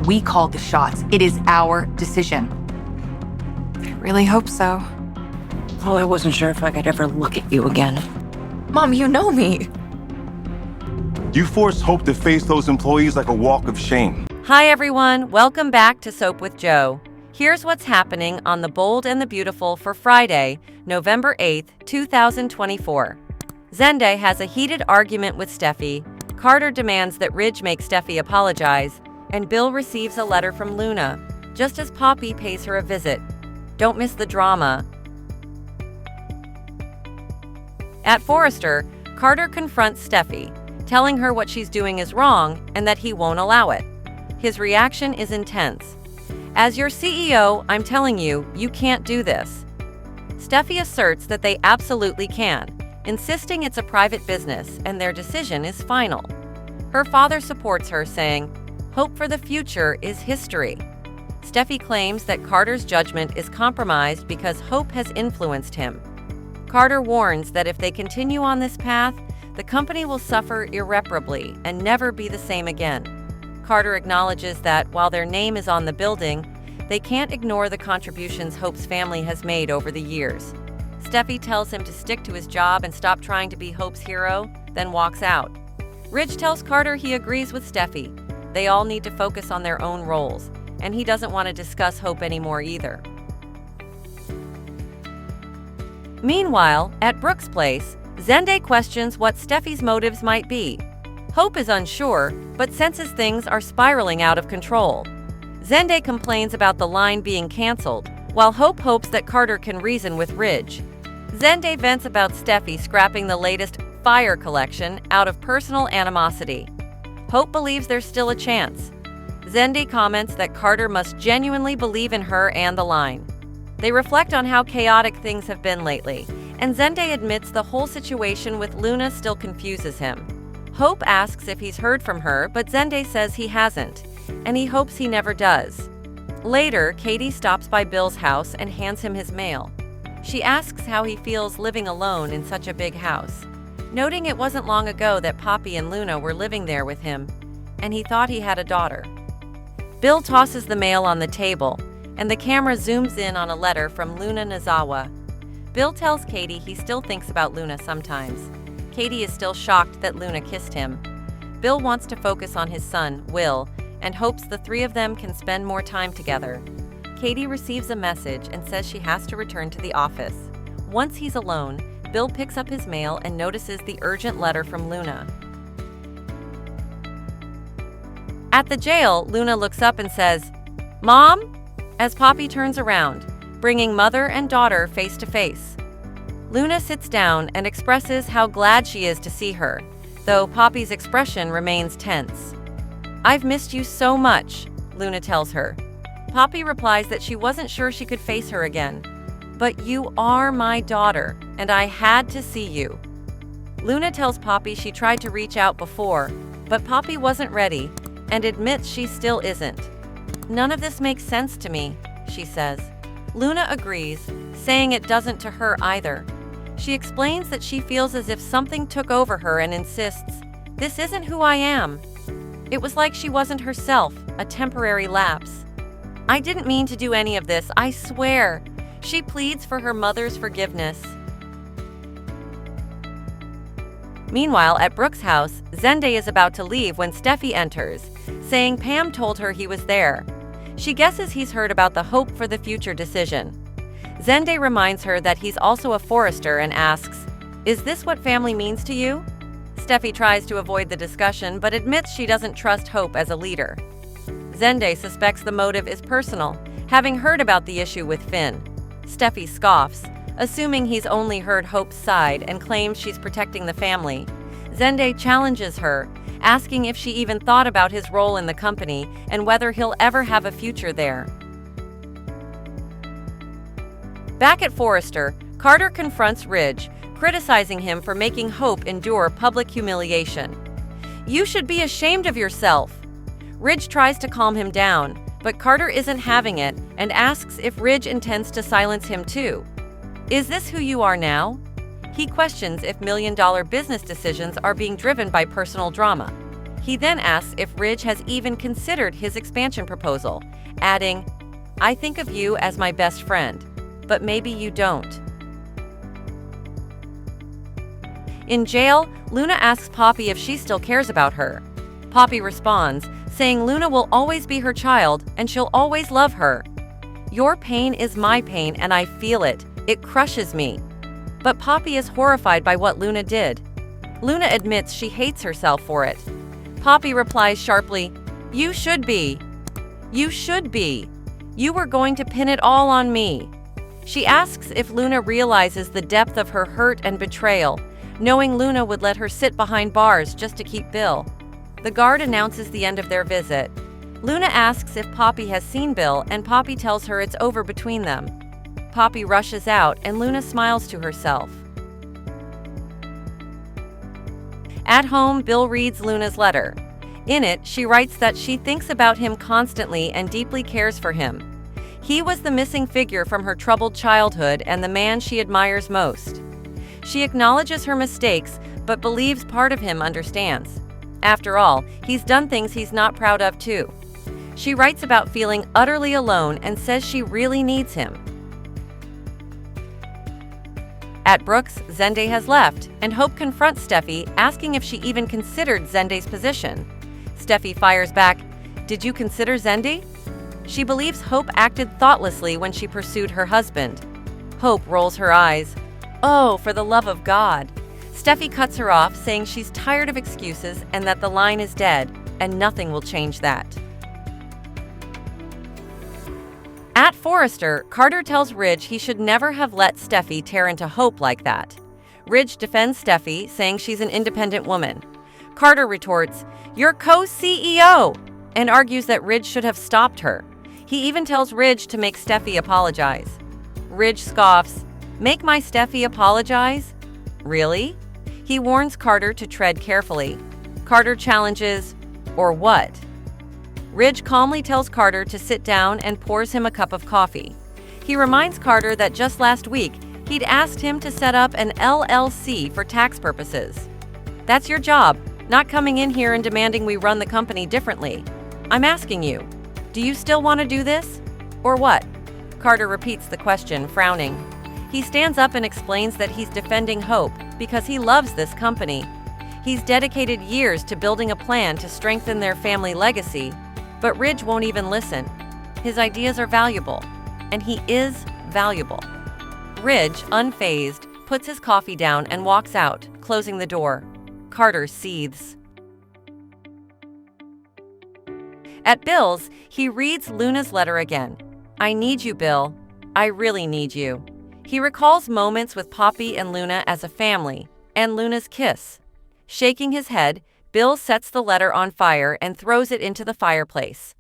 We called the shots. It is our decision. I really hope so. Well, I wasn't sure if I could ever look at you again. Mom, you know me. You forced Hope to face those employees like a walk of shame. Hi everyone, welcome back to Soap with Joe. Here's what's happening on The Bold and the Beautiful for Friday, November 8th, 2024. Zende has a heated argument with Steffy, Carter demands that Ridge make Steffy apologize, and Bill receives a letter from Luna, just as Poppy pays her a visit. Don't miss the drama. At Forrester, Carter confronts Steffy, telling her what she's doing is wrong and that he won't allow it. His reaction is intense. As your CEO, I'm telling you, you can't do this. Steffy asserts that they absolutely can, insisting it's a private business and their decision is final. Her father supports her, saying, "Hope for the future is history." Steffy claims that Carter's judgment is compromised because Hope has influenced him. Carter warns that if they continue on this path, the company will suffer irreparably and never be the same again. Carter acknowledges that while their name is on the building, they can't ignore the contributions Hope's family has made over the years. Steffy tells him to stick to his job and stop trying to be Hope's hero, then walks out. Ridge tells Carter he agrees with Steffy. They all need to focus on their own roles, and he doesn't want to discuss Hope anymore either. Meanwhile, at Brooke's place, Zende questions what Steffy's motives might be. Hope is unsure, but senses things are spiraling out of control. Zende complains about the line being canceled, while Hope hopes that Carter can reason with Ridge. Zende vents about Steffy scrapping the latest Fire collection out of personal animosity. Hope believes there's still a chance. Zende comments that Carter must genuinely believe in her and the line. They reflect on how chaotic things have been lately, and Zende admits the whole situation with Luna still confuses him. Hope asks if he's heard from her, but Zende says he hasn't, and he hopes he never does. Later, Katie stops by Bill's house and hands him his mail. She asks how he feels living alone in such a big house, noting it wasn't long ago that Poppy and Luna were living there with him, and he thought he had a daughter. Bill tosses the mail on the table, and the camera zooms in on a letter from Luna Nazawa. Bill tells Katie he still thinks about Luna sometimes. Katie is still shocked that Luna kissed him. Bill wants to focus on his son, Will, and hopes the three of them can spend more time together. Katie receives a message and says she has to return to the office. Once he's alone, Bill picks up his mail and notices the urgent letter from Luna. At the jail, Luna looks up and says, "Mom?" as Poppy turns around, bringing mother and daughter face to face. Luna sits down and expresses how glad she is to see her, though Poppy's expression remains tense. "I've missed you so much," Luna tells her. Poppy replies that she wasn't sure she could face her again. "But you are my daughter, and I had to see you." Luna tells Poppy she tried to reach out before, but Poppy wasn't ready, and admits she still isn't. "None of this makes sense to me," she says. Luna agrees, saying it doesn't to her either. She explains that she feels as if something took over her and insists, "This isn't who I am." It was like she wasn't herself, a temporary lapse. "I didn't mean to do any of this, I swear." She pleads for her mother's forgiveness. Meanwhile, at Brooke's house, Zende is about to leave when Steffy enters, saying Pam told her he was there. She guesses he's heard about the Hope for the Future decision. Zende reminds her that he's also a Forrester and asks, "Is this what family means to you?" Steffy tries to avoid the discussion but admits she doesn't trust Hope as a leader. Zende suspects the motive is personal, having heard about the issue with Finn. Steffy scoffs, assuming he's only heard Hope's side and claims she's protecting the family. Zende challenges her, asking if she even thought about his role in the company and whether he'll ever have a future there. Back at Forrester, Carter confronts Ridge, criticizing him for making Hope endure public humiliation. "You should be ashamed of yourself." Ridge tries to calm him down, but Carter isn't having it and asks if Ridge intends to silence him too. "Is this who you are now?" He questions if million-dollar business decisions are being driven by personal drama. He then asks if Ridge has even considered his expansion proposal, adding, "I think of you as my best friend, but maybe you don't." In jail, Luna asks Poppy if she still cares about her. Poppy responds, saying Luna will always be her child and she'll always love her. "Your pain is my pain and I feel it. It crushes me." But Poppy is horrified by what Luna did. Luna admits she hates herself for it. Poppy replies sharply, "You should be. You should be. You were going to pin it all on me." She asks if Luna realizes the depth of her hurt and betrayal, knowing Luna would let her sit behind bars just to keep Bill. The guard announces the end of their visit. Luna asks if Poppy has seen Bill, and Poppy tells her it's over between them. Poppy rushes out, and Luna smiles to herself. At home, Bill reads Luna's letter. In it, she writes that she thinks about him constantly and deeply cares for him. He was the missing figure from her troubled childhood and the man she admires most. She acknowledges her mistakes, but believes part of him understands. After all, he's done things he's not proud of too. She writes about feeling utterly alone and says she really needs him. At Brooks, Zende has left, and Hope confronts Steffy, asking if she even considered Zende's position. Steffy fires back, "Did you consider Zende?" She believes Hope acted thoughtlessly when she pursued her husband. Hope rolls her eyes. "Oh, for the love of God." Steffy cuts her off, saying she's tired of excuses and that the line is dead, and nothing will change that. At Forrester, Carter tells Ridge he should never have let Steffy tear into Hope like that. Ridge defends Steffy, saying she's an independent woman. Carter retorts, "You're co-CEO," and argues that Ridge should have stopped her. He even tells Ridge to make Steffy apologize. Ridge scoffs, "Make my Steffy apologize? Really?" He warns Carter to tread carefully. Carter challenges, "Or what?" Ridge calmly tells Carter to sit down and pours him a cup of coffee. He reminds Carter that just last week, he'd asked him to set up an LLC for tax purposes. "That's your job, not coming in here and demanding we run the company differently. I'm asking you, do you still want to do this? Or what?" Carter repeats the question, frowning. He stands up and explains that he's defending Hope because he loves this company. He's dedicated years to building a plan to strengthen their family legacy, but Ridge won't even listen. His ideas are valuable, and he is valuable. Ridge, unfazed, puts his coffee down and walks out, closing the door. Carter seethes. At Bill's, he reads Luna's letter again. "I need you, Bill. I really need you." He recalls moments with Poppy and Luna as a family, and Luna's kiss. Shaking his head, Bill sets the letter on fire and throws it into the fireplace.